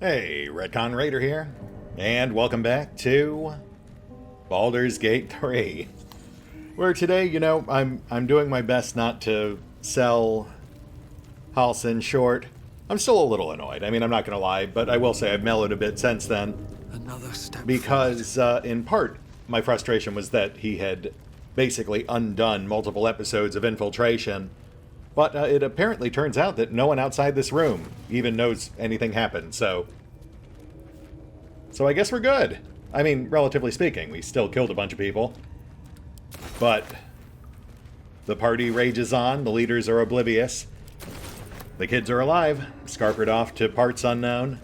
Hey, RetconRaider here, and welcome back to Baldur's Gate 3. Where today, I'm doing my best not to sell Halsin short. I'm still a little annoyed. I mean, I'm not going to lie, but I will say I've mellowed a bit since then. Another step because, in part, my frustration was that he had basically undone multiple episodes of infiltration. But it apparently turns out that no one outside this room even knows anything happened, so I guess we're good. I mean, relatively speaking, we still killed a bunch of people. But the party rages on, the leaders are oblivious. The kids are alive, scarpered off to parts unknown.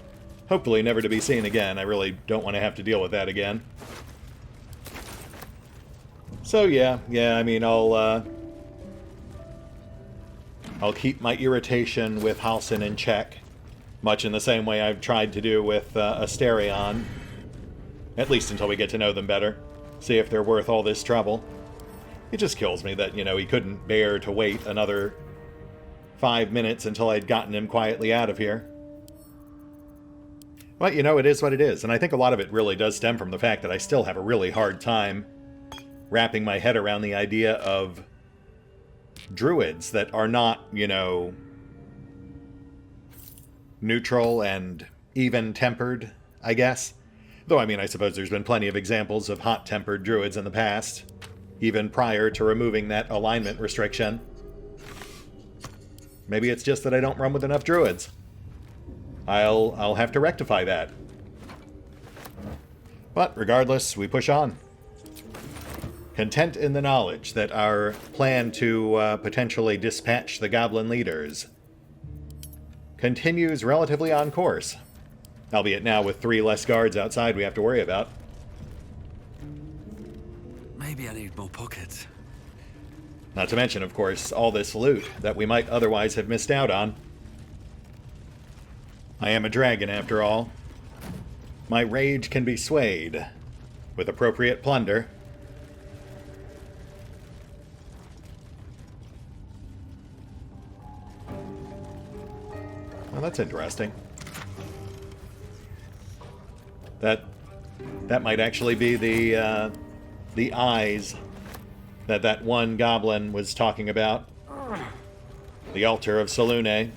Hopefully never to be seen again. I really don't want to have to deal with that again. So yeah, I mean, I'll keep my irritation with Halsin in check, much in the same way I've tried to do with Asterion, at least until we get to know them better, see if they're worth all this trouble. It just kills me that, he couldn't bear to wait another 5 minutes until I'd gotten him quietly out of here. But, it is what it is, and I think a lot of it really does stem from the fact that I still have a really hard time wrapping my head around the idea of druids that are not, neutral and even-tempered, I guess. Though, I mean, I suppose there's been plenty of examples of hot-tempered druids in the past, even prior to removing that alignment restriction. Maybe it's just that I don't run with enough druids. I'll have to rectify that. But regardless, we push on. Content in the knowledge that our plan to potentially dispatch the goblin leaders continues relatively on course. Albeit now with 3 less guards outside we have to worry about. Maybe I need more pockets. Not to mention, of course, all this loot that we might otherwise have missed out on. I am a dragon, after all. My rage can be swayed with appropriate plunder. Well, that's interesting. That might actually be the eyes that one goblin was talking about. The altar of Selûne.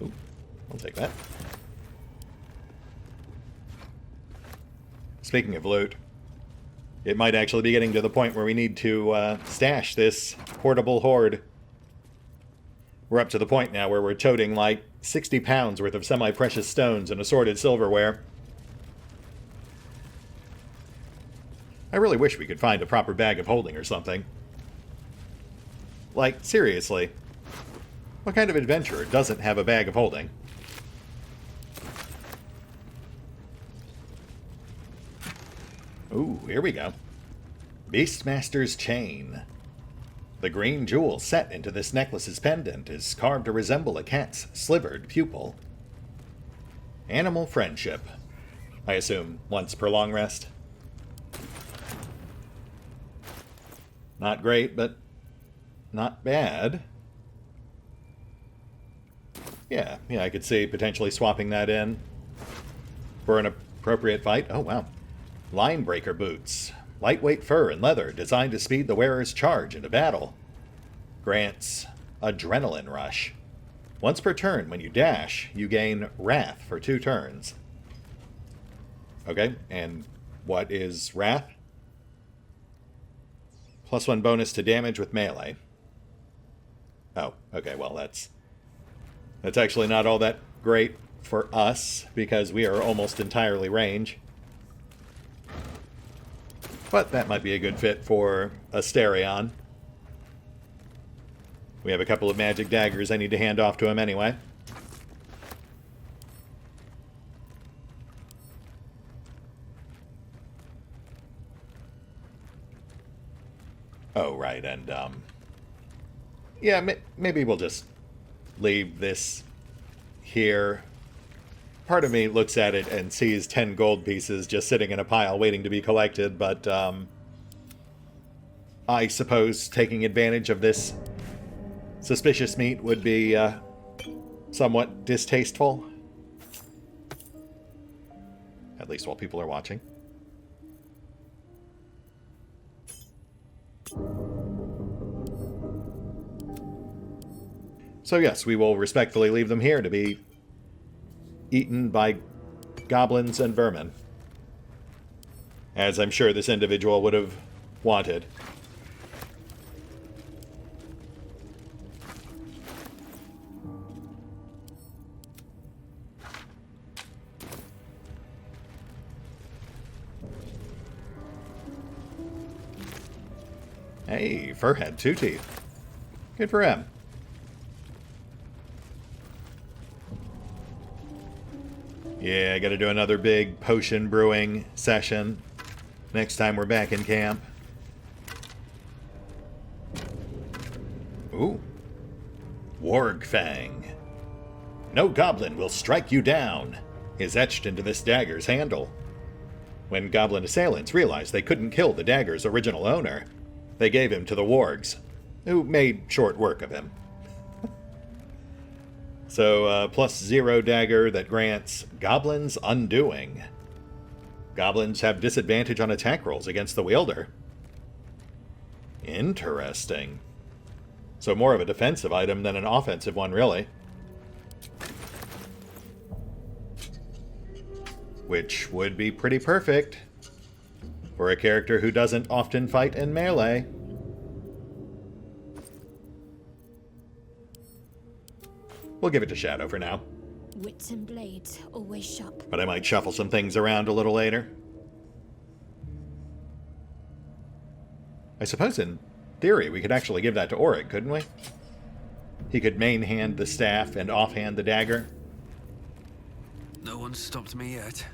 Ooh, I'll take that. Speaking of loot, it might actually be getting to the point where we need to stash this portable hoard. We're up to the point now where we're toting like 60 pounds worth of semi-precious stones and assorted silverware. I really wish we could find a proper bag of holding or something. Like, seriously, what kind of adventurer doesn't have a bag of holding? Ooh, here we go. Beastmaster's Chain. The green jewel set into this necklace's pendant is carved to resemble a cat's slivered pupil. Animal friendship. I assume once per long rest. Not great, but not bad. Yeah, I could see potentially swapping that in for an appropriate fight. Oh, wow. Linebreaker boots. Lightweight fur and leather designed to speed the wearer's charge into battle. Grants adrenaline rush. Once per turn, when you dash, you gain Wrath for 2 turns. Okay, and what is Wrath? +1 bonus to damage with melee. Oh, okay, well that's actually not all that great for us, because we are almost entirely range. But that might be a good fit for Asterion. We have a couple of magic daggers I need to hand off to him anyway. Oh, right, and, yeah, maybe we'll just leave this here part of me looks at it and sees 10 gold pieces just sitting in a pile waiting to be collected, but I suppose taking advantage of this suspicious meat would be somewhat distasteful. At least while people are watching. So yes, we will respectfully leave them here to be eaten by goblins and vermin, as I'm sure this individual would have wanted. Hey, Furhead, 2 teeth. Good for him. Yeah, I gotta do another big potion brewing session next time we're back in camp. Ooh. Warg Fang. No goblin will strike you down is etched into this dagger's handle. When goblin assailants realized they couldn't kill the dagger's original owner, they gave him to the wargs, who made short work of him. So, +0 dagger that grants Goblin's Undoing. Goblins have disadvantage on attack rolls against the wielder. Interesting. So more of a defensive item than an offensive one, really. Which would be pretty perfect for a character who doesn't often fight in melee. We'll give it to Shadow for now. Wits and blades, always sharp. But I might shuffle some things around a little later. I suppose in theory we could actually give that to Auric, couldn't we? He could main hand the staff and offhand the dagger. No one's stopped me yet.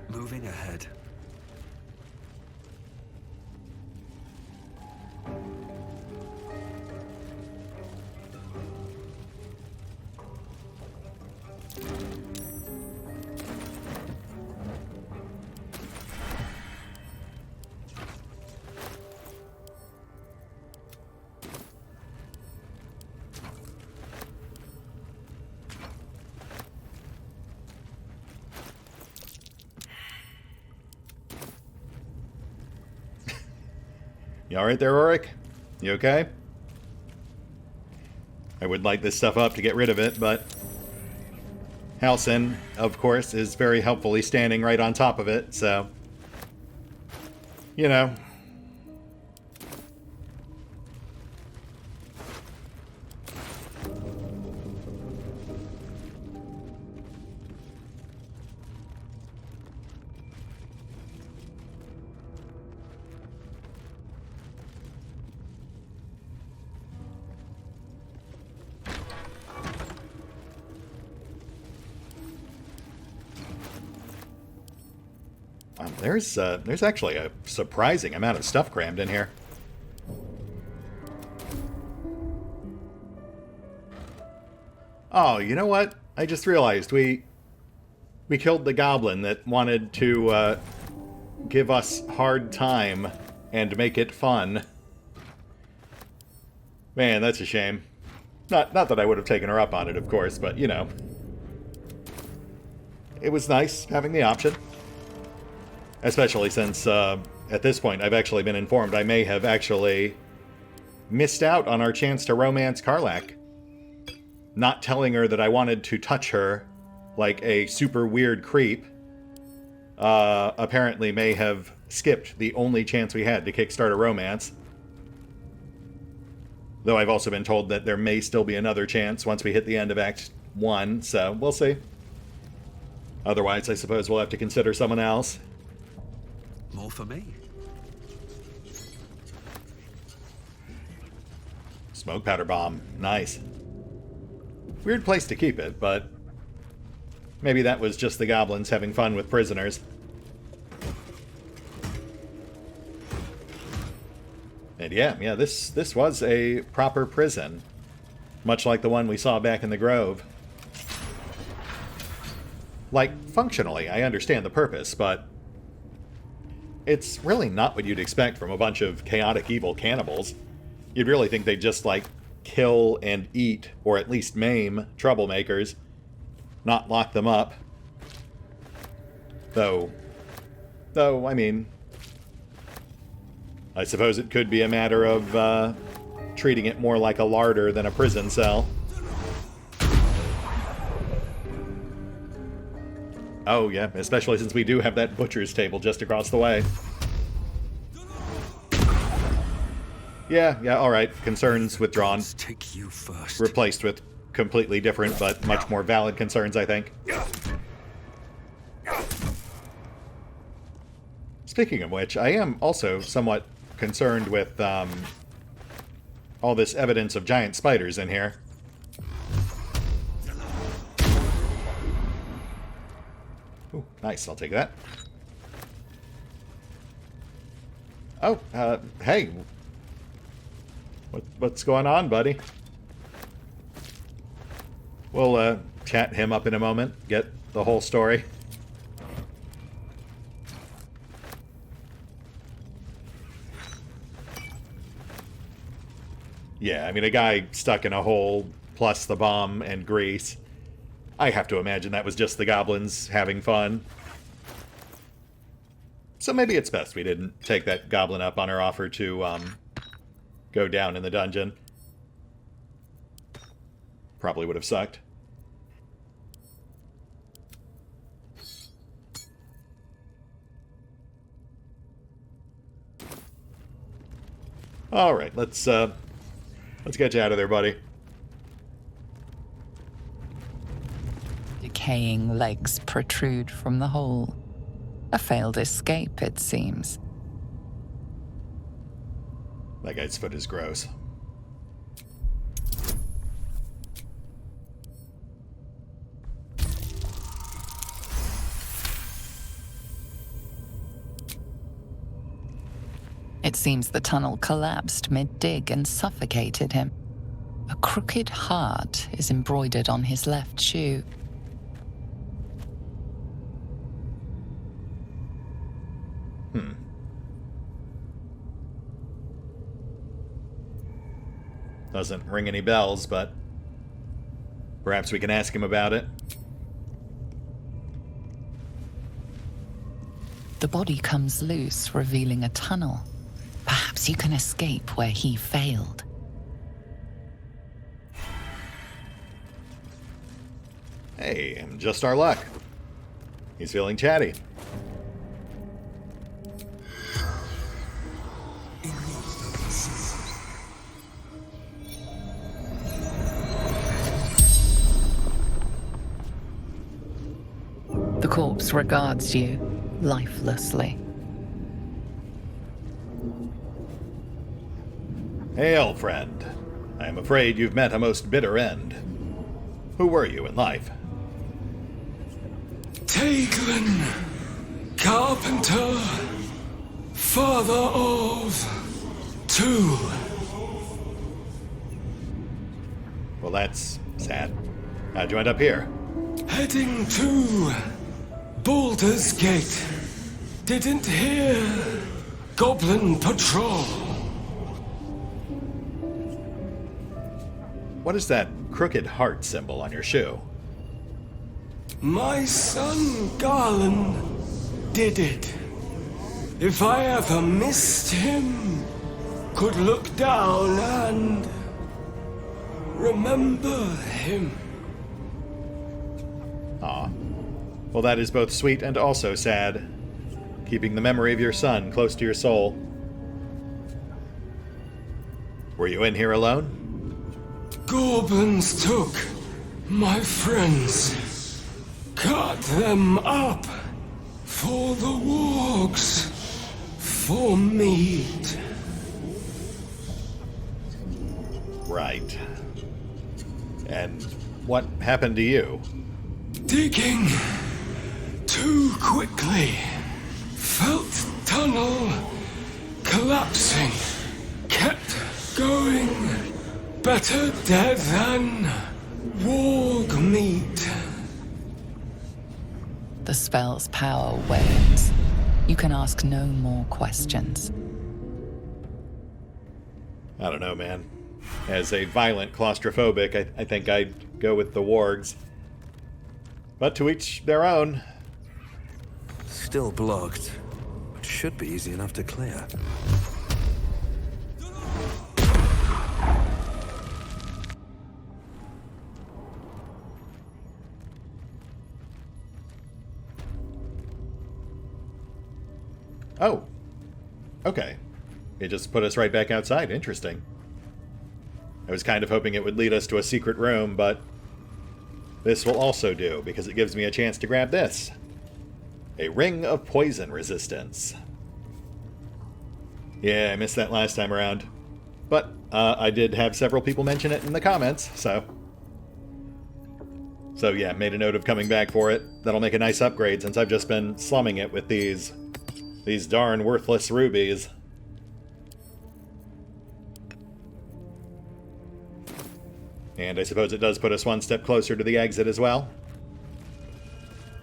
Moving ahead. You alright there, Auric? You okay? I would light this stuff up to get rid of it, but Halsin, of course, is very helpfully standing right on top of it, so you know. There's actually a surprising amount of stuff crammed in here. Oh, you know what? I just realized we killed the goblin that wanted to give us hard time and make it fun. Man, that's a shame. Not that I would have taken her up on it, of course, but you know. It was nice having the option. Especially since, at this point, I've actually been informed I may have actually missed out on our chance to romance Karlach. Not telling her that I wanted to touch her like a super weird creep, apparently may have skipped the only chance we had to kickstart a romance. Though I've also been told that there may still be another chance once we hit the end of Act 1, so we'll see. Otherwise, I suppose we'll have to consider someone else. More for me. Smoke powder bomb. Nice. Weird place to keep it, but maybe that was just the goblins having fun with prisoners. And yeah, this was a proper prison. Much like the one we saw back in the Grove. Like, functionally, I understand the purpose, but it's really not what you'd expect from a bunch of chaotic evil cannibals. You'd really think they'd just, like, kill and eat, or at least maim, troublemakers, not lock them up. Though, I mean, I suppose it could be a matter of, treating it more like a larder than a prison cell. Oh, yeah, especially since we do have that butcher's table just across the way. Yeah, alright. Concerns withdrawn. Take you first. Replaced with completely different but much more valid concerns, I think. Speaking of which, I am also somewhat concerned with, all this evidence of giant spiders in here. Ooh, nice, I'll take that. Oh, hey. What's going on, buddy? We'll, chat him up in a moment, get the whole story. Yeah, I mean, a guy stuck in a hole, plus the bomb and grease. I have to imagine that was just the goblins having fun. So maybe it's best we didn't take that goblin up on her offer to, go down in the dungeon. Probably would have sucked. Alright, let's get you out of there, buddy. Decaying legs protrude from the hole. A failed escape, it seems. That guy's foot is gross. It seems the tunnel collapsed mid-dig and suffocated him. A crooked heart is embroidered on his left shoe. Doesn't ring any bells, but perhaps we can ask him about it. The body comes loose, revealing a tunnel. Perhaps you can escape where he failed. Hey, just our luck. He's feeling chatty. The corpse regards you lifelessly. Hail, friend. I am afraid you've met a most bitter end. Who were you in life? Taken, carpenter, father of 2. Well, that's sad. How'd you end up here? Heading to Baldur's Gate. Didn't hear Goblin Patrol. What is that crooked heart symbol on your shoe? My son Garland did it. If I ever missed him, could look down and remember him. Aw. Well, that is both sweet and also sad. Keeping the memory of your son close to your soul. Were you in here alone? Goblins took my friends, cut them up for the wargs, for meat. Right. And what happened to you? Digging too quickly. Felt tunnel collapsing. Better dead than warg meat. The spell's power wanes. You can ask no more questions. I don't know, man. As a violent claustrophobic, I think I'd go with the wargs. But to each their own. Still blocked. But should be easy enough to clear. Oh. Okay. It just put us right back outside. Interesting. I was kind of hoping it would lead us to a secret room, but this will also do, because it gives me a chance to grab this. A ring of poison resistance. Yeah, I missed that last time around. But I did have several people mention it in the comments, so... So yeah, made a note of coming back for it. That'll make a nice upgrade since I've just been slumming it with these darn worthless rubies. And I suppose it does put us one step closer to the exit as well.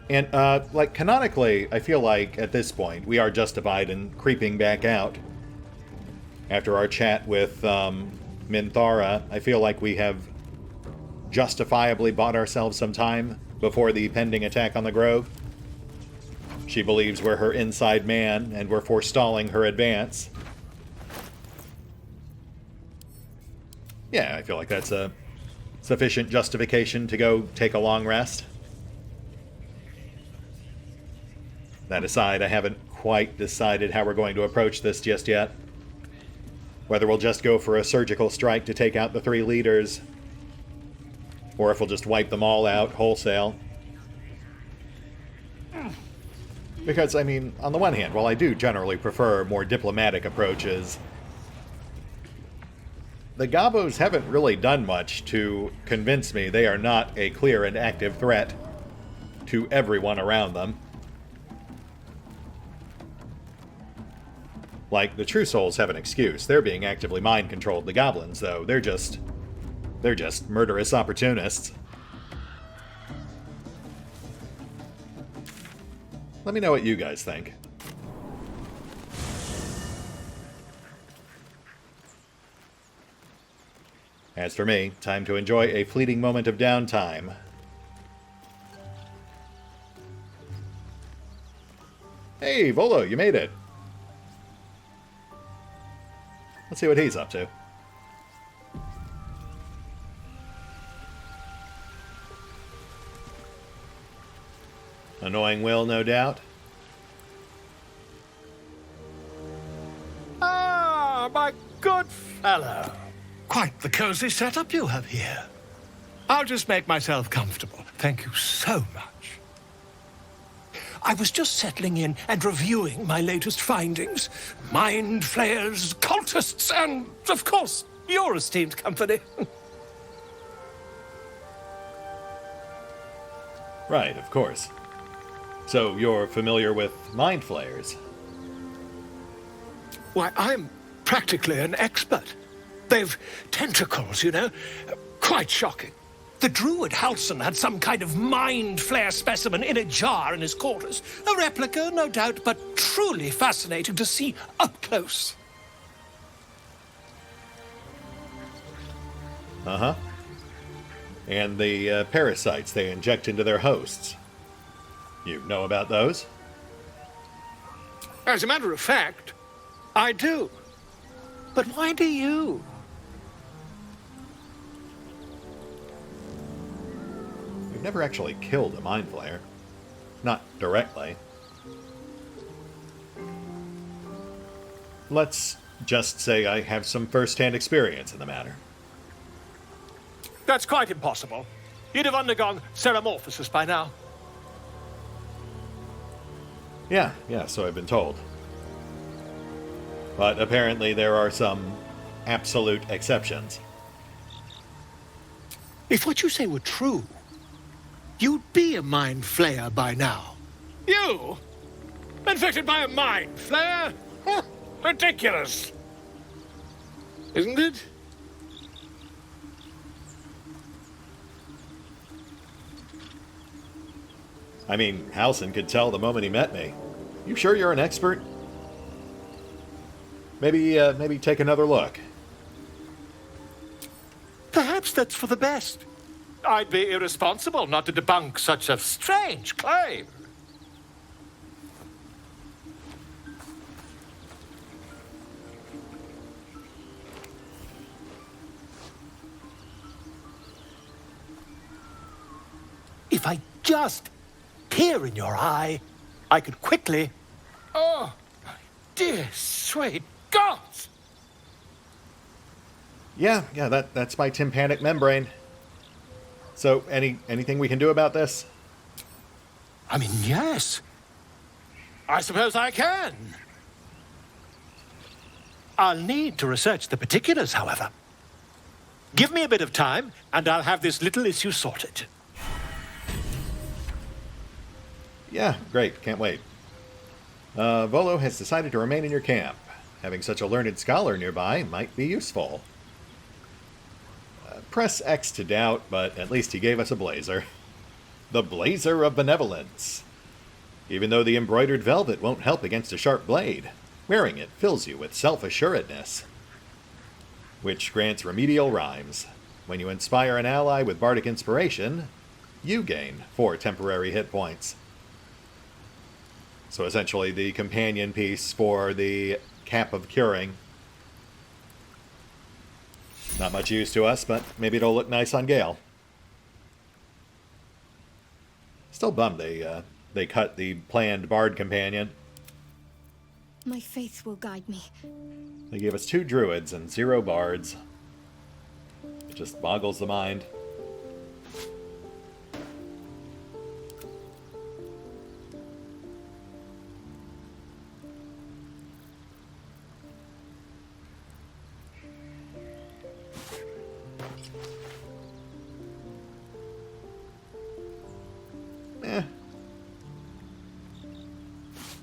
And, like, canonically, I feel like, at this point, we are justified in creeping back out. After our chat with, Minthara, I feel like we have justifiably bought ourselves some time before the pending attack on the Grove. She believes we're her inside man, and we're forestalling her advance. Yeah, I feel like that's a sufficient justification to go take a long rest. That aside, I haven't quite decided how we're going to approach this just yet. Whether we'll just go for a surgical strike to take out the 3 leaders, or if we'll just wipe them all out wholesale. Because, I mean, on the one hand, while I do generally prefer more diplomatic approaches, the Gabos haven't really done much to convince me they are not a clear and active threat to everyone around them. Like, the True Souls have an excuse. They're being actively mind-controlled. The Goblins, though, they're just murderous opportunists. Let me know what you guys think. As for me, time to enjoy a fleeting moment of downtime. Hey, Volo, you made it. Let's see what he's up to. Annoying Will, no doubt. Ah, my good fellow. Quite the cozy setup you have here. I'll just make myself comfortable. Thank you so much. I was just settling in and reviewing my latest findings. Mind flayers, cultists, and, of course, your esteemed company. Right, of course. So, you're familiar with mind flayers? Why, I'm practically an expert. They've tentacles, you know. Quite shocking. The druid Halson had some kind of mind flare specimen in a jar in his quarters. A replica, no doubt, but truly fascinating to see up close. Uh-huh. And the parasites they inject into their hosts. You know about those? As a matter of fact, I do. But why do you? We've never actually killed a mind flayer. Not directly. Let's just say I have some first-hand experience in the matter. That's quite impossible. You'd have undergone ceramorphosis by now. Yeah, so I've been told. But apparently there are some absolute exceptions. If what you say were true, you'd be a mind flayer by now. You? Infected by a mind flayer? Huh, ridiculous. Isn't it? I mean, Halsin could tell the moment he met me. You sure you're an expert? Maybe take another look. Perhaps that's for the best. I'd be irresponsible not to debunk such a strange claim. If I just peer in your eye, I could quickly... Oh, my dear, sweet gods! Yeah, that's my tympanic membrane. So, anything we can do about this? I mean, yes. I suppose I can. I'll need to research the particulars, however. Give me a bit of time, and I'll have this little issue sorted. Yeah, great. Can't wait. Volo has decided to remain in your camp. Having such a learned scholar nearby might be useful. Press X to doubt, but at least he gave us a blazer. The Blazer of Benevolence. Even though the embroidered velvet won't help against a sharp blade, wearing it fills you with self-assuredness. Which grants remedial rhymes. When you inspire an ally with bardic inspiration, you gain 4 temporary hit points. So essentially the companion piece for the Cap of Curing. Not much use to us, but maybe it'll look nice on Gale. Still bummed they cut the planned Bard companion. My faith will guide me. They gave us 2 druids and 0 bards. It just boggles the mind.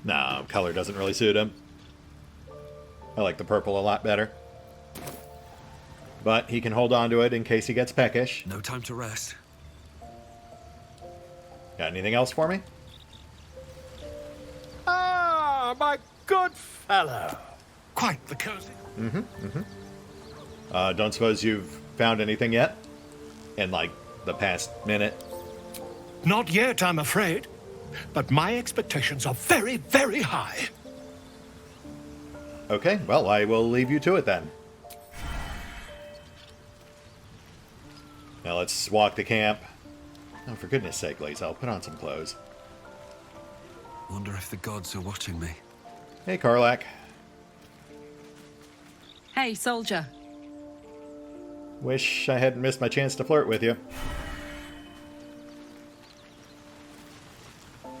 No, color doesn't really suit him. I like the purple a lot better. But he can hold on to it in case he gets peckish. No time to rest. Got anything else for me? Ah, my good fellow. Quite the cozy. Don't suppose you've found anything yet? In, like, the past minute? Not yet, I'm afraid. But my expectations are very, very high. Okay, well, I will leave you to it then. Now let's walk the camp. Oh, for goodness sake, Lace, I'll put on some clothes. Wonder if the gods are watching me. Hey, Karlak. Hey, soldier. Wish I hadn't missed my chance to flirt with you.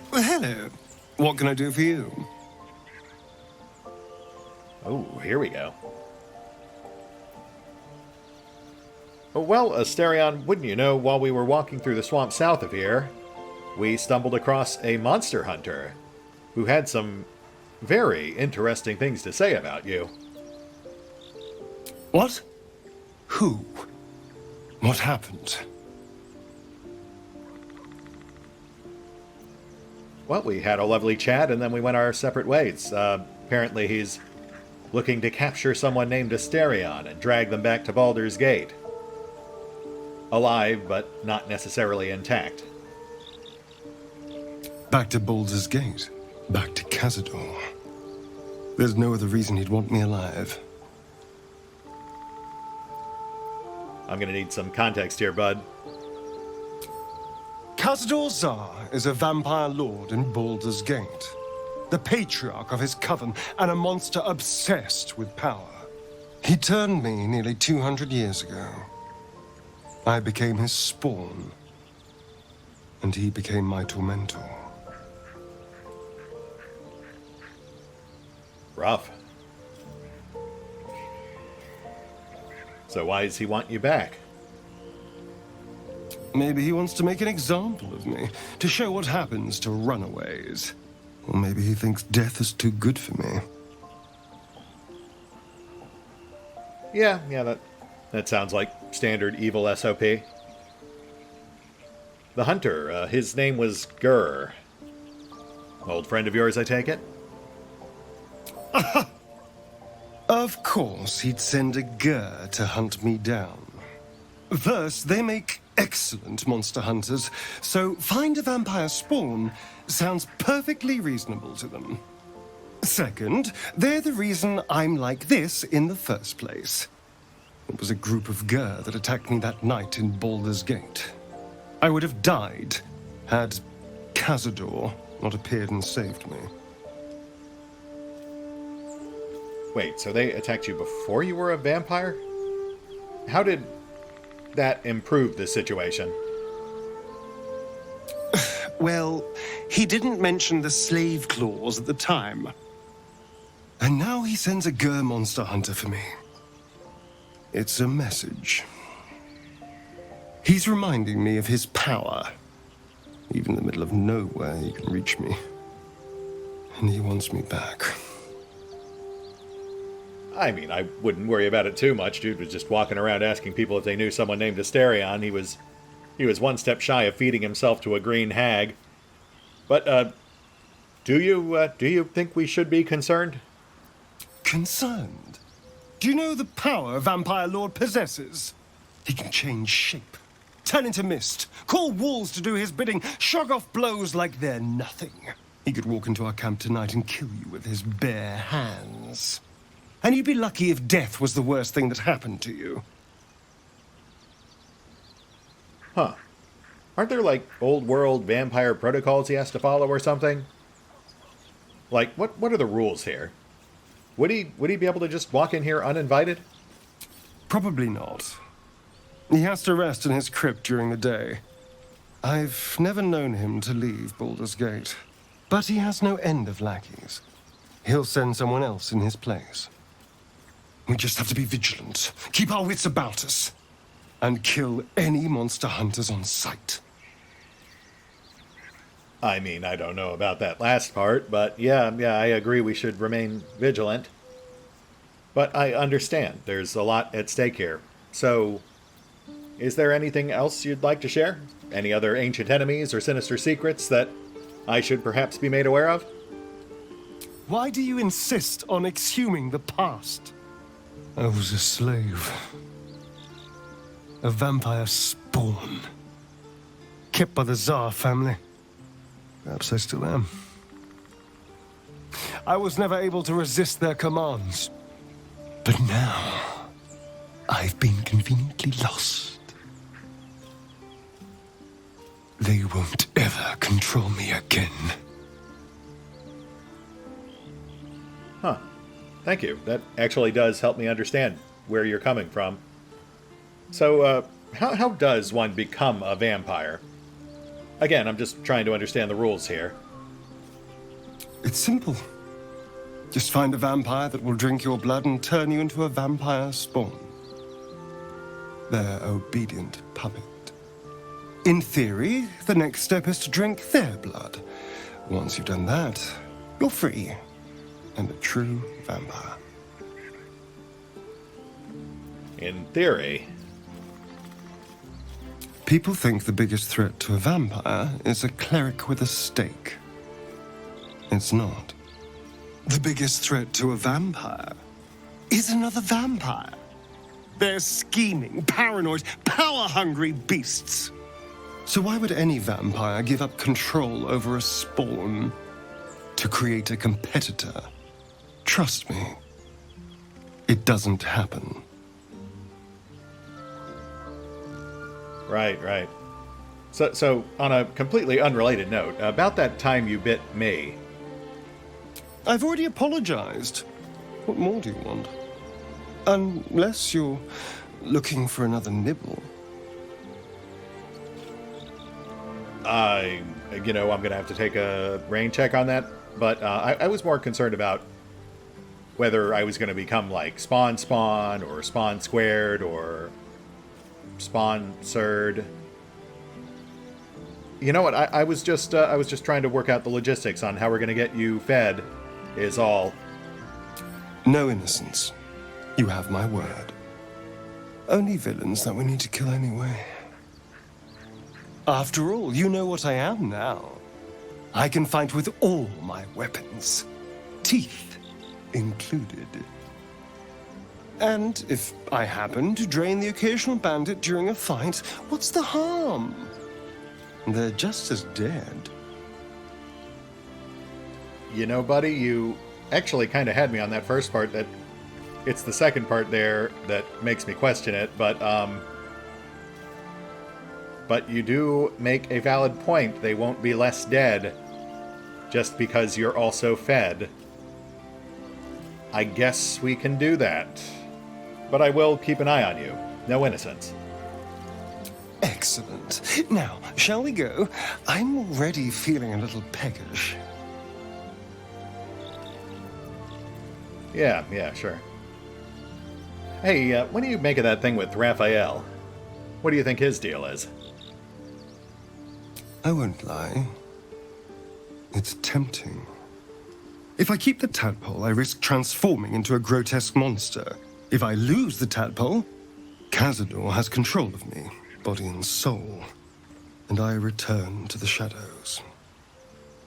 Well, hello. What can I do for you? Oh, here we go. Oh, well, Asterion, wouldn't you know, while we were walking through the swamp south of here, we stumbled across a monster hunter who had some very interesting things to say about you. What? Who? What happened? Well, we had a lovely chat, and then we went our separate ways. Apparently he's looking to capture someone named Asterion and drag them back to Baldur's Gate. Alive, but not necessarily intact. Back to Baldur's Gate. Back to Kazorm. There's no other reason he'd want me alive. I'm gonna need some context here, bud. Kazador Zar is a vampire lord in Baldur's Gate, the patriarch of his coven and a monster obsessed with power. He turned me nearly 200 years ago. I became his spawn, and he became my tormentor. Rough. So why does he want you back? Maybe he wants to make an example of me, to show what happens to runaways. Or maybe he thinks death is too good for me. Yeah, that sounds like standard evil SOP. the hunter. His name was Gur. Old friend of yours, I take it? Of course, he'd send a Gur to hunt me down. First, they make excellent monster hunters, so find a vampire spawn sounds perfectly reasonable to them. Second, they're the reason I'm like this in the first place. It was a group of Gur that attacked me that night in Baldur's Gate. I would have died had Kazorm not appeared and saved me. Wait, so they attacked you before you were a vampire? How did that improve the situation? Well, he didn't mention the slave clause at the time. And now he sends a Gur monster hunter for me. It's a message. He's reminding me of his power. Even in the middle of nowhere, he can reach me. And he wants me back. I mean, I wouldn't worry about it too much. Dude was just walking around asking people if they knew someone named Asterion. He was one step shy of feeding himself to a green hag. But, do you think we should be concerned? Concerned? Do you know the power Vampire Lord possesses? He can change shape, turn into mist, call walls to do his bidding, shrug off blows like they're nothing. He could walk into our camp tonight and kill you with his bare hands. And you'd be lucky if death was the worst thing that happened to you. Huh. Aren't there, like, old-world vampire protocols he has to follow or something? Like, what are the rules here? Would he be able to just walk in here uninvited? Probably not. He has to rest in his crypt during the day. I've never known him to leave Baldur's Gate. But he has no end of lackeys. He'll send someone else in his place. We just have to be vigilant, keep our wits about us, and kill any monster hunters on sight. I mean, I don't know about that last part, but yeah, I agree we should remain vigilant. But I understand there's a lot at stake here. So, is there anything else you'd like to share? Any other ancient enemies or sinister secrets that I should perhaps be made aware of? Why do you insist on exhuming the past? I was a slave. A vampire spawn. Kept by the Tsar family. Perhaps I still am. I was never able to resist their commands. But now, I've been conveniently lost. They won't ever control me again. Huh. Thank you. That actually does help me understand where you're coming from. So, how does one become a vampire? Again, I'm just trying to understand the rules here. It's simple. Just find a vampire that will drink your blood and turn you into a vampire spawn. Their obedient puppet. In theory, the next step is to drink their blood. Once you've done that, you're free. And a true vampire. In theory. People think the biggest threat to a vampire is a cleric with a stake. It's not. The biggest threat to a vampire is another vampire. They're scheming, paranoid, power-hungry beasts. So why would any vampire give up control over a spawn to create a competitor? Trust me, it doesn't happen. Right. So on a completely unrelated note, about that time you bit me. I've already apologized. What more do you want? Unless you're looking for another nibble. I'm going to have to take a rain check on that, but I was more concerned about whether I was going to become like Spawn, or Spawn Squared, or Spawn Sird. You know what? I was just trying to work out the logistics on how we're going to get you fed, is all. No innocence. You have my word. Only villains that we need to kill anyway. After all, you know what I am now. I can fight with all my weapons, teeth included. And if I happen to drain the occasional bandit during a fight, what's the harm? They're just as dead. You know, buddy, you actually kind of had me on that first part. That it's the second part there that makes me question it, but you do make a valid point. They won't be less dead just because you're also fed. I guess we can do that. But I will keep an eye on you. No innocence. Excellent. Now, shall we go? I'm already feeling a little peckish. Yeah, sure. Hey, what do you make of that thing with Raphael? What do you think his deal is? I won't lie. It's tempting. If I keep the tadpole, I risk transforming into a grotesque monster. If I lose the tadpole, Kazorm has control of me, body and soul, and I return to the shadows.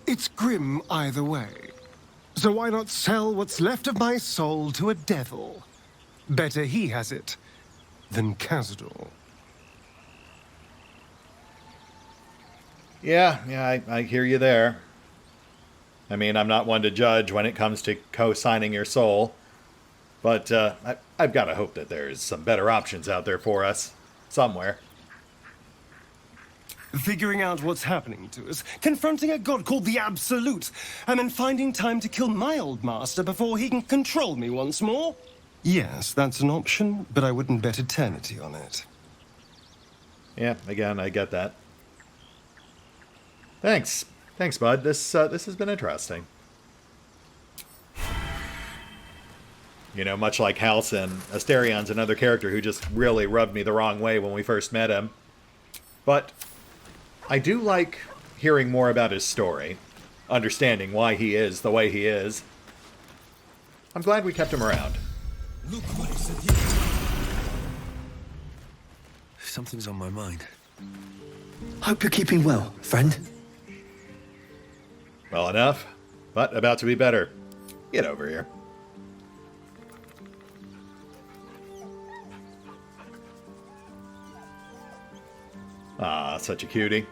It's grim either way. So why not sell what's left of my soul to a devil? Better he has it than Kazorm. Yeah, I hear you there. I mean, I'm not one to judge when it comes to co-signing your soul, but I've got to hope that there's some better options out there for us, somewhere. Figuring out what's happening to us, confronting a god called the Absolute, and then finding time to kill my old master before he can control me once more? Yes, that's an option, but I wouldn't bet eternity on it. Yeah, again, I get that. Thanks, bud. This has been interesting. You know, much like Halsin, Asterion's another character who just really rubbed me the wrong way when we first met him. But I do like hearing more about his story, understanding why he is the way he is. I'm glad we kept him around. Look what he said. Something's on my mind. Hope you're keeping well, friend. Well enough, but about to be better. Get over here. Ah, such a cutie.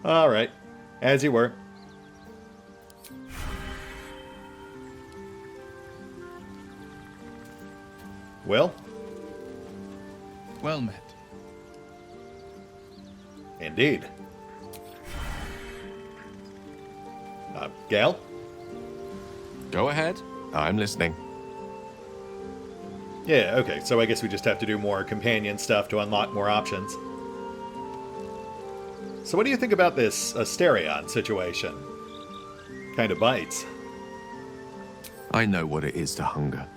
All right, as you were. Will? Well met. Indeed. Gale? Go ahead. I'm listening. Yeah, okay, so I guess we just have to do more companion stuff to unlock more options. So what do you think about this Asterion situation? Kind of bites. I know what it is to hunger.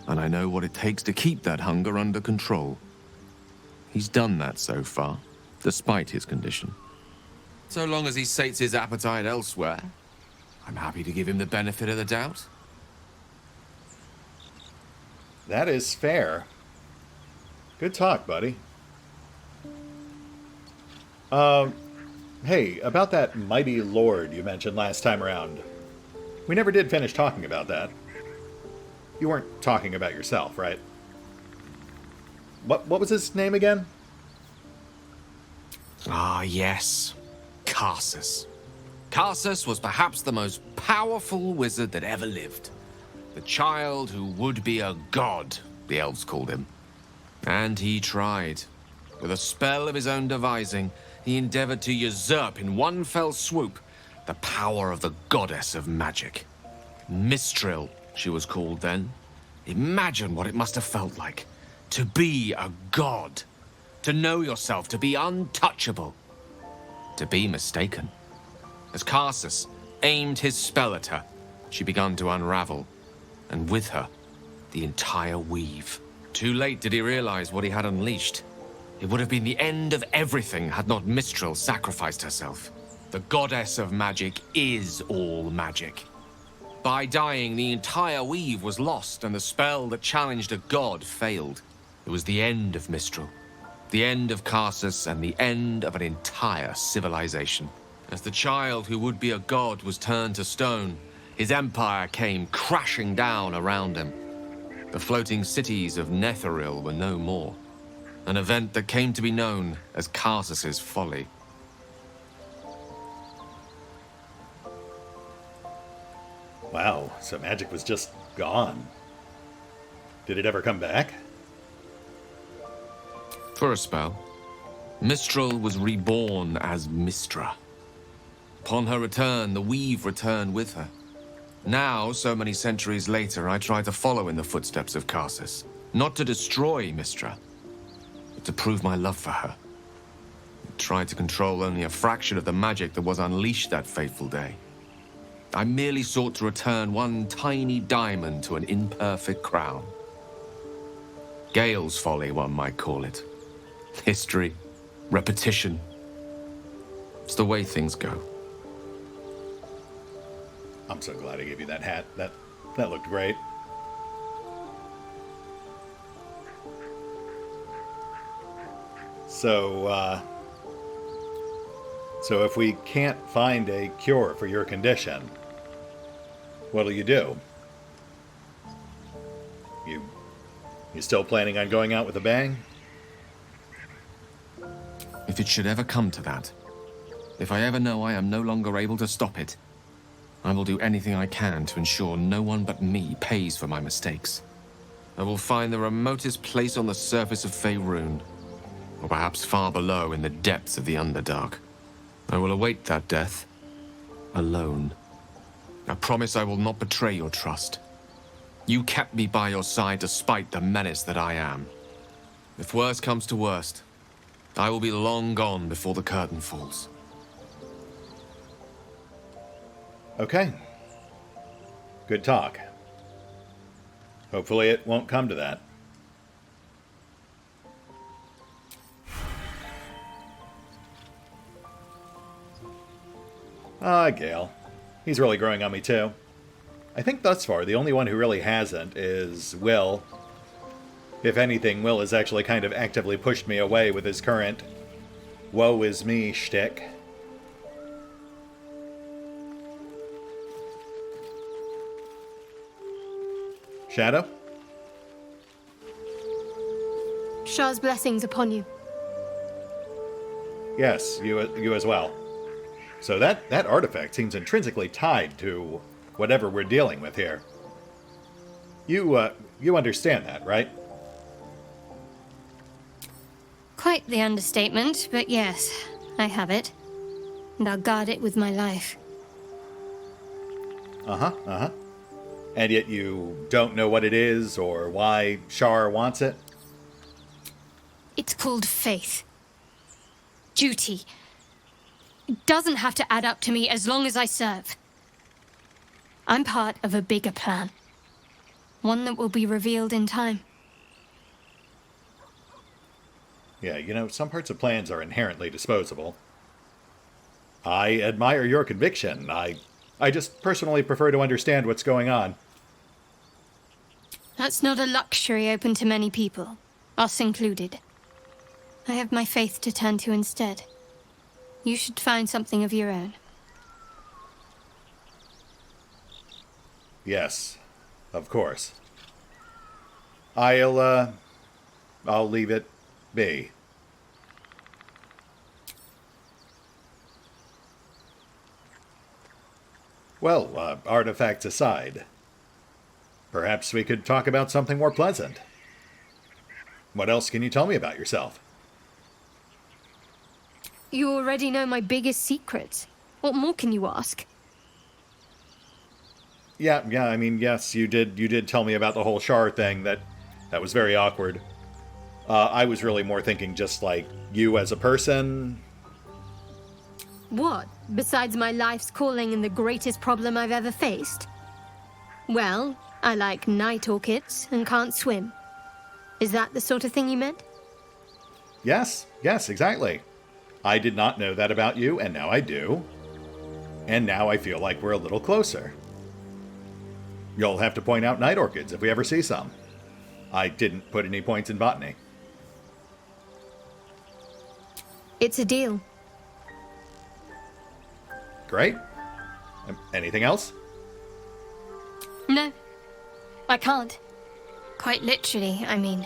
And I know what it takes to keep that hunger under control. He's done that so far, despite his condition. So long as he sates his appetite elsewhere, I'm happy to give him the benefit of the doubt. That is fair. Good talk, buddy. Hey, about that mighty lord you mentioned last time around. We never did finish talking about that. You weren't talking about yourself, right? What was his name again? Ah, yes. Karsus. Karsus was perhaps the most powerful wizard that ever lived. The child who would be a god, the elves called him. And he tried. With a spell of his own devising, he endeavored to usurp in one fell swoop the power of the goddess of magic. Mistral, she was called then. Imagine what it must have felt like. To be a god. To know yourself, to be untouchable. To be mistaken. As Karsus aimed his spell at her, she began to unravel. And with her, the entire weave. Too late did he realize what he had unleashed. It would have been the end of everything had not Mistral sacrificed herself. The goddess of magic is all magic. By dying, the entire weave was lost, and the spell that challenged a god failed. It was the end of Mistral, The end of Karsus and the end of an entire civilization. As the child who would be a god was turned to stone, his empire came crashing down around him. The floating cities of Netheril were no more. An event that came to be known as Karsus's folly. Wow, so magic was just gone. Did it ever come back? For a spell, Mistral was reborn as Mistra. Upon her return, the weave returned with her. Now, so many centuries later, I try to follow in the footsteps of Karsus. Not to destroy Mistra, but to prove my love for her. I tried to control only a fraction of the magic that was unleashed that fateful day. I merely sought to return one tiny diamond to an imperfect crown. Gale's folly, one might call it. History, repetition. It's the way things go. I'm so glad I gave you that hat. That looked great. So if we can't find a cure for your condition, what'll you do? You still planning on going out with a bang? If it should ever come to that, if I ever know I am no longer able to stop it, I will do anything I can to ensure no one but me pays for my mistakes. I will find the remotest place on the surface of Faerun, or perhaps far below in the depths of the Underdark. I will await that death, alone. I promise I will not betray your trust. You kept me by your side despite the menace that I am. If worst comes to worst, I will be long gone before the curtain falls. Okay. Good talk. Hopefully it won't come to that. Gale. He's really growing on me, too. I think thus far, the only one who really hasn't is Will. If anything, Will has actually kind of actively pushed me away with his current woe is me shtick. Shadow? Shah's blessings upon you. Yes, you as well. So that artifact seems intrinsically tied to whatever we're dealing with here. You understand that, right? Quite the understatement, but yes, I have it. And I'll guard it with my life. And yet you don't know what it is or why Shar'd wants it? It's called faith. Duty. It doesn't have to add up to me as long as I serve. I'm part of a bigger plan. One that will be revealed in time. Yeah, some parts of plans are inherently disposable. I admire your conviction. I just personally prefer to understand what's going on. That's not a luxury open to many people, us included. I have my faith to turn to instead. You should find something of your own. Yes, of course. I'll leave it be. Well, artifacts aside, perhaps we could talk about something more pleasant. What else can you tell me about yourself? You already know my biggest secrets. What more can you ask? Yeah, I mean, yes, you did tell me about the whole Shar'd thing. That was very awkward. I was really more thinking just like you as a person. What? Besides my life's calling and the greatest problem I've ever faced? Well, I like night orchids and can't swim. Is that the sort of thing you meant? Yes, exactly. I did not know that about you, and now I do. And now I feel like we're a little closer. You'll have to point out night orchids if we ever see some. I didn't put any points in botany. It's a deal. Great. Anything else? No, I can't. Quite literally, I mean.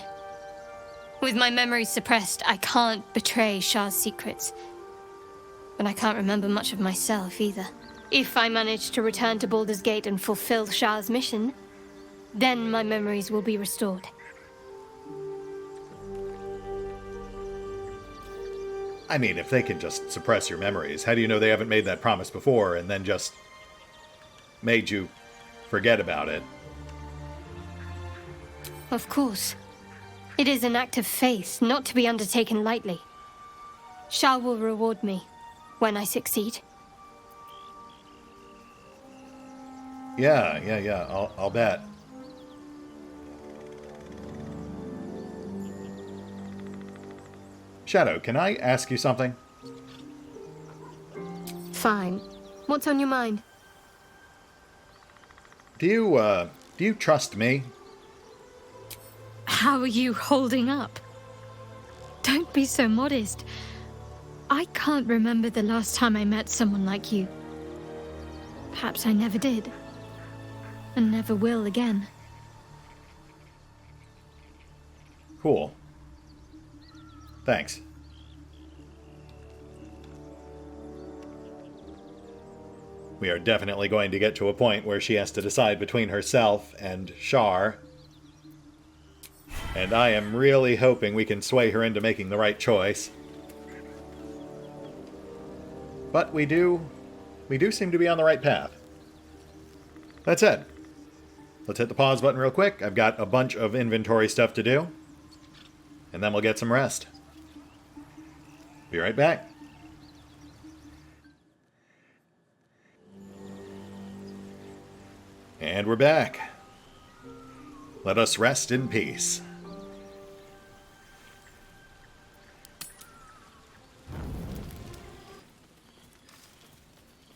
With my memory suppressed, I can't betray Shar'd's secrets. But I can't remember much of myself either. If I manage to return to Baldur's Gate and fulfill Shar'd's mission, then my memories will be restored. I mean, if they can just suppress your memories, how do you know they haven't made that promise before and then just made you forget about it? Of course. It is an act of faith, not to be undertaken lightly. Shard will reward me when I succeed. Yeah. I'll bet. Shadow, can I ask you something? Fine. What's on your mind? Do you trust me? How are you holding up? Don't be so modest. I can't remember the last time I met someone like you. Perhaps I never did. And never will again. Cool. Thanks. We are definitely going to get to a point where she has to decide between herself and Shar. And I am really hoping we can sway her into making the right choice. But we do seem to be on the right path. That's it. Let's hit the pause button real quick. I've got a bunch of inventory stuff to do. And then we'll get some rest. Be right back. And we're back. Let us rest in peace.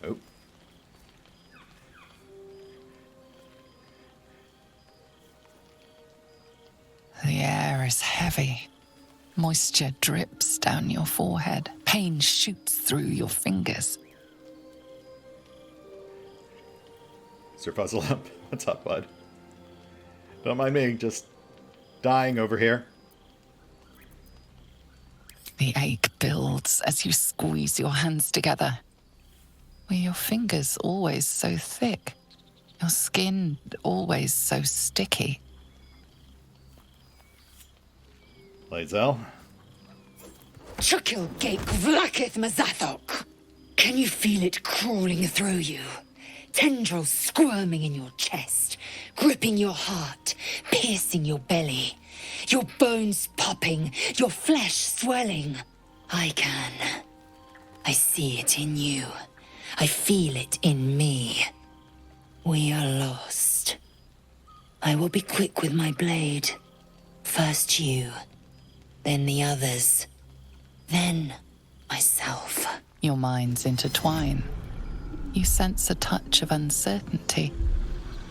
Oh. The air is heavy. Moisture drips down your forehead. Pain shoots through your fingers. Sir Fuzzle Up. What's up, bud? Don't mind me, just dying over here. The ache builds as you squeeze your hands together. Were your fingers always so thick? Your skin always so sticky? Lae'zel. Chukil Gate Vlakith Mazathok. Can you feel it crawling through you? Tendrils squirming in your chest, gripping your heart, piercing your belly. Your bones popping, your flesh swelling. I can. I see it in you. I feel it in me. We are lost. I will be quick with my blade. First you, then the others, then myself. Your minds intertwine. You sense a touch of uncertainty,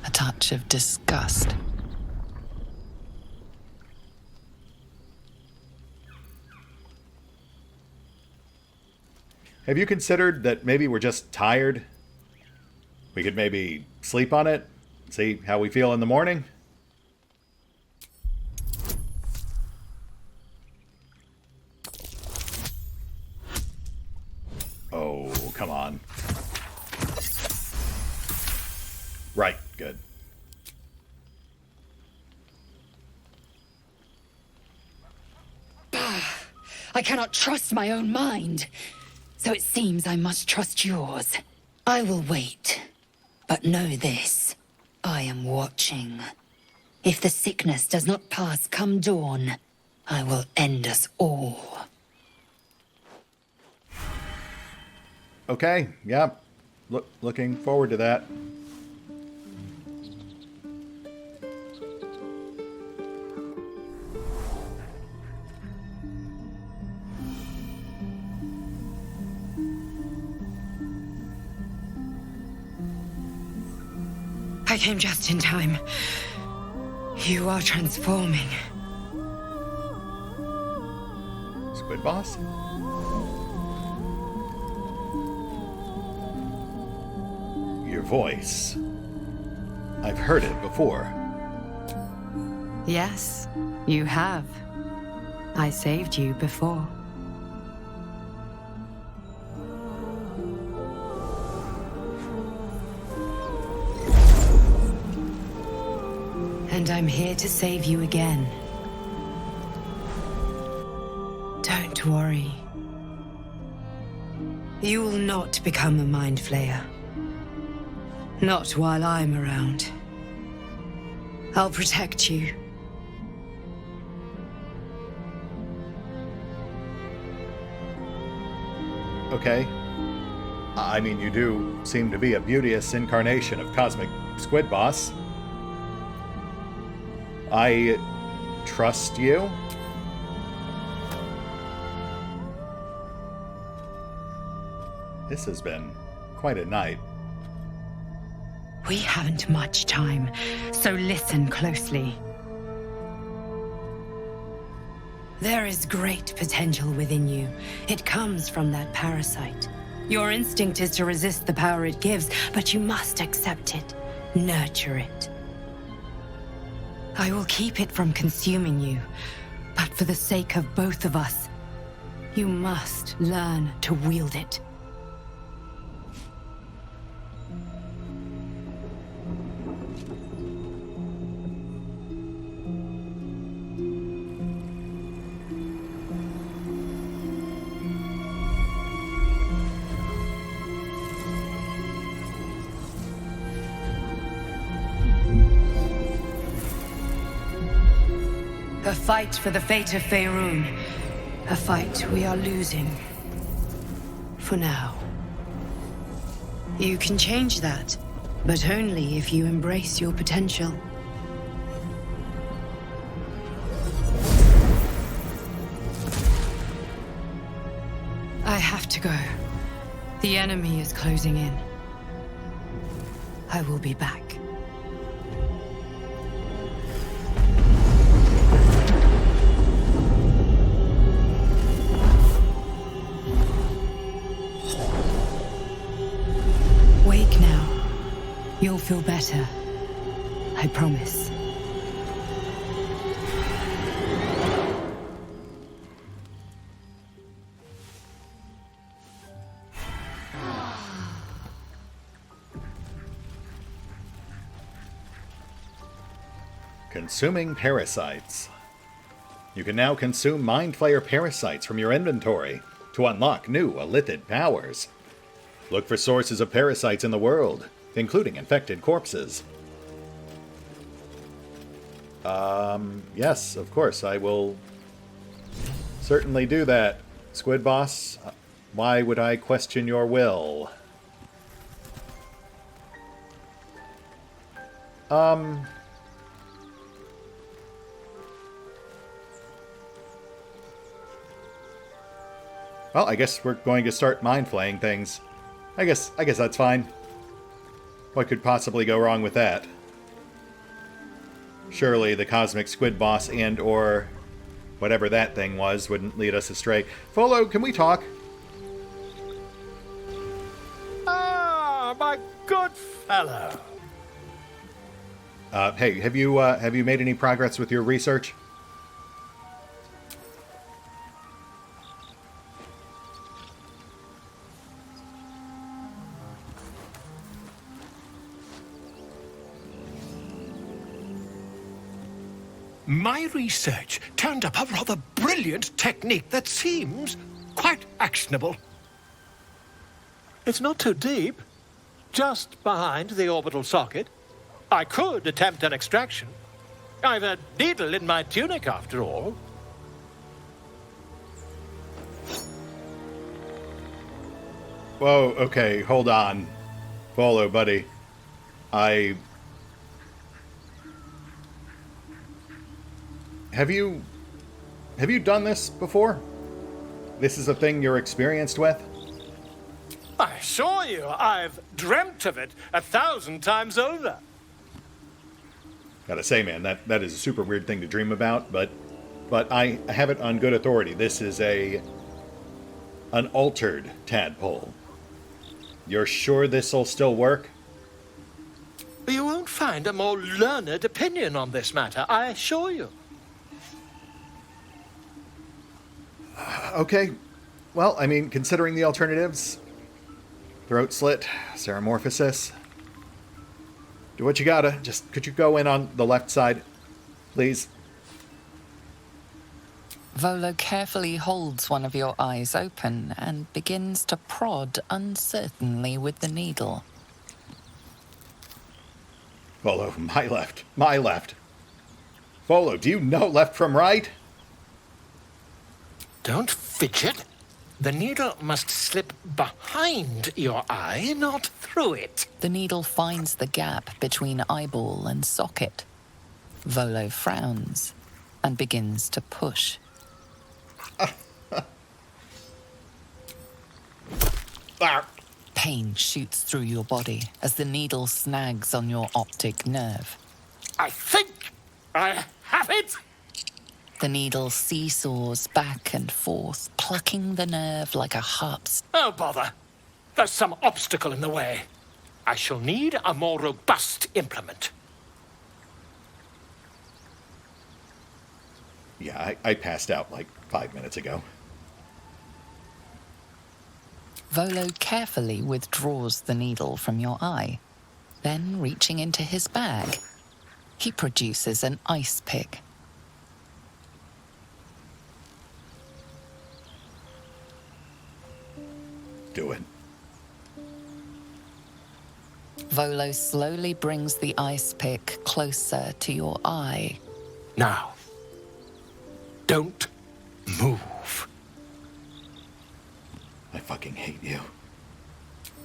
a touch of disgust. Have you considered that maybe we're just tired? We could maybe sleep on it, see how we feel in the morning? Oh, come on. Right, good. I cannot trust my own mind. So it seems I must trust yours. I will wait. But know this. I am watching. If the sickness does not pass come dawn, I will end us all. Okay, yeah. Looking forward to that. I came just in time. You are transforming. Squid Boss? voice. I've heard it before. Yes, you have. I saved you before. And I'm here to save you again. Don't worry. You will not become a Mind Flayer. Not while I'm around. I'll protect you. Okay. I mean, you do seem to be a beauteous incarnation of Cosmic Squid Boss. I trust you. This has been quite a night. We haven't much time, so listen closely. There is great potential within you. It comes from that parasite. Your instinct is to resist the power it gives, but you must accept it, nurture it. I will keep it from consuming you, but for the sake of both of us, you must learn to wield it. A fight for the fate of Faerun. A fight we are losing. For now. You can change that, but only if you embrace your potential. I have to go. The enemy is closing in. I will be back. Wake now. You'll feel better. I promise. Consuming parasites. You can now consume Mind Flayer parasites from your inventory to unlock new Elithid powers. Look for sources of parasites in the world, including infected corpses. Yes, of course, I will certainly do that. Squid Boss, why would I question your will? Well, I guess we're going to start mind flaying things. I guess that's fine. What could possibly go wrong with that? Surely the Cosmic Squid Boss and or whatever that thing was wouldn't lead us astray. Folo, can we talk? Ah, my good fellow. Hey, have you made any progress with your research? My research turned up a rather brilliant technique that seems quite actionable. It's not too deep. Just behind the orbital socket. I could attempt an extraction. I've a needle in my tunic, after all. Whoa, okay, hold on. Folo, buddy. Have you done this before? This is a thing you're experienced with? I assure you, I've dreamt of it 1,000 times over. Gotta say, man, that is a super weird thing to dream about, but I have it on good authority. This is an altered tadpole. You're sure this'll still work? find a more learned opinion on this matter, I assure you. Okay. Well, I mean, considering the alternatives, throat slit, ceramorphosis, do what you gotta. Just, could you go in on the left side, please? Volo carefully holds one of your eyes open and begins to prod uncertainly with the needle. Volo, my left. My left. Volo, do you know left from right? Don't fidget. The needle must slip behind your eye, not through it. The needle finds the gap between eyeball and socket. Volo frowns and begins to push. Pain shoots through your body as the needle snags on your optic nerve. I think I have it. The needle seesaws back and forth, plucking the nerve like a harp's. Oh, bother. There's some obstacle in the way. I shall need a more robust implement. Yeah, I passed out like 5 minutes ago. Volo carefully withdraws the needle from your eye. Then, reaching into his bag, he produces an ice pick. Do it. Volo slowly brings the ice pick closer to your eye. Now, don't move. I fucking hate you.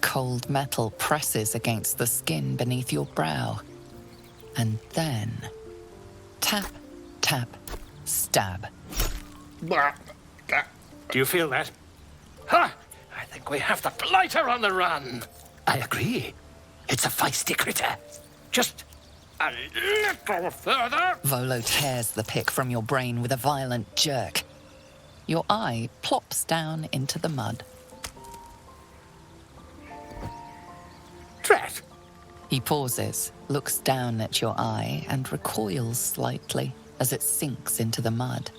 Cold metal presses against the skin beneath your brow. And then, tap, tap, stab. Do you feel that? Ha! I think we have the blighter on the run. I agree. It's a feisty critter. Just a little further. Volo tears the pick from your brain with a violent jerk. Your eye plops down into the mud. Drat! He pauses, looks down at your eye, and recoils slightly as it sinks into the mud.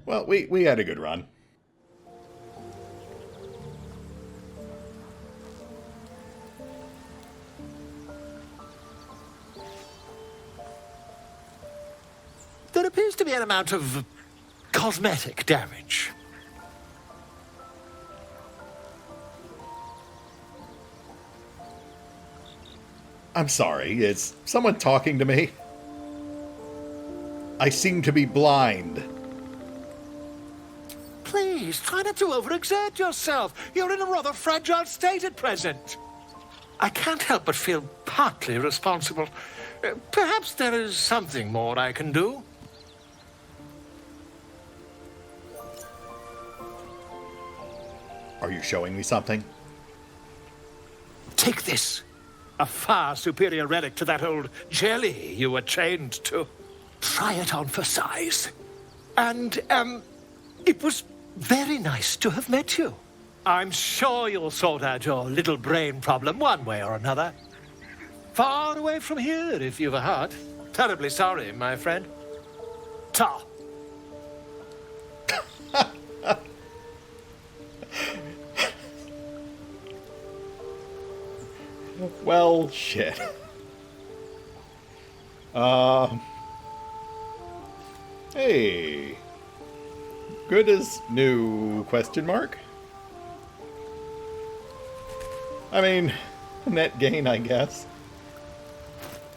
Well, we had a good run. There appears to be an amount of cosmetic damage. I'm sorry, is someone talking to me? I seem to be blind. Please, try not to overexert yourself. You're in a rather fragile state at present. I can't help but feel partly responsible. Perhaps there is something more I can do. Are you showing me something? Take this. A far superior relic to that old jelly you were chained to. Try it on for size. And, it was very nice to have met you. I'm sure you'll sort out your little brain problem one way or another. Far away from here, if you've a heart. Terribly sorry, my friend. Ta. Well, shit. Hey. Good as new, question mark? I mean, net gain, I guess.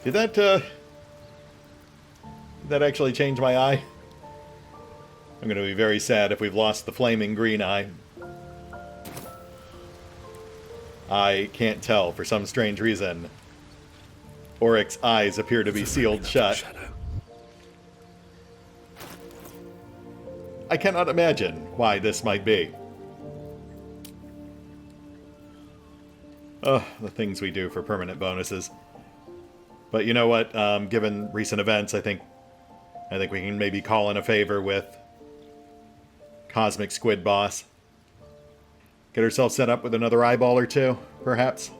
Did that actually change my eye? I'm gonna be very sad if we've lost the flaming green eye. I can't tell for some strange reason. Oryx's eyes appear to be sealed shut. I cannot imagine why this might be. Ugh, the things we do for permanent bonuses. But you know what? Given recent events, I think I think we can maybe call in a favor with Cosmic Squid Boss. Get ourselves set up with another eyeball or two, perhaps.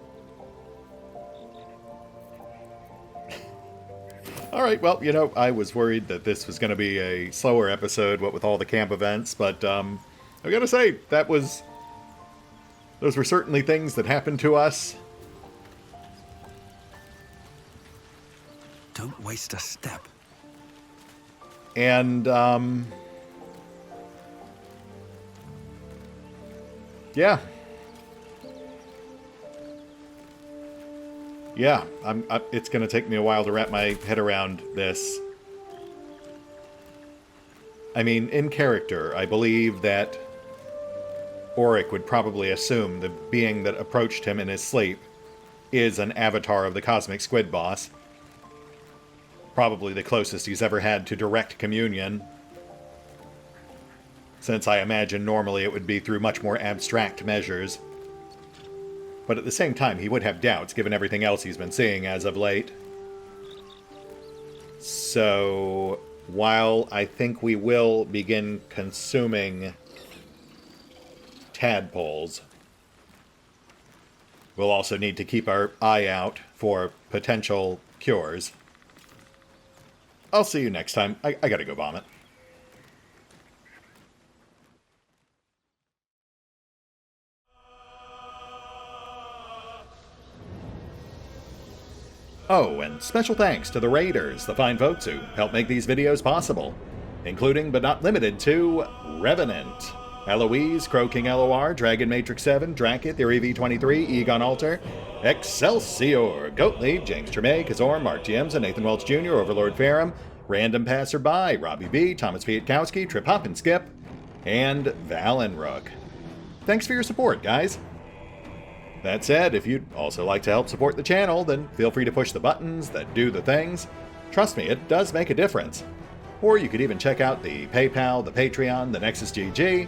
Alright, well, you know, I was worried that this was going to be a slower episode, what with all the camp events, but I've got to say, those were certainly things that happened to us. Don't waste a step. And, yeah. Yeah, it's going to take me a while to wrap my head around this. I mean, in character, I believe that Auric would probably assume the being that approached him in his sleep is an avatar of the Cosmic Squid Boss. Probably the closest he's ever had to direct communion, since I imagine normally it would be through much more abstract measures. But at the same time, he would have doubts, given everything else he's been seeing as of late. So, while I think we will begin consuming tadpoles, we'll also need to keep our eye out for potential cures. I'll see you next time. I gotta go vomit. Oh, and special thanks to the Raiders, the fine folks who help make these videos possible, including but not limited to Revenant, Alois, CrowkingLoR, Dragon Matrix 7, Drakiith, V23, EgonAlter, Exsellsior, Gottlieb, James Trimmier, Kazorm, Mark Giemza, Nathan Welch Jr., OverlordPherom, RandomPassrby, RobbyB, Tomasz Piątkowski, Triphoppenskip, and Valinrook. Thanks for your support, guys. That said, if you'd also like to help support the channel, then feel free to push the buttons that do the things. Trust me, it does make a difference. Or you could even check out the PayPal, the Patreon, the Nexus GG,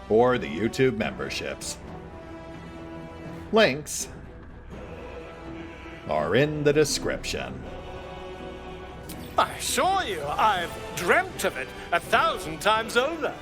or the YouTube memberships. Links are in the description. I assure you, I've dreamt of it 1,000 times over.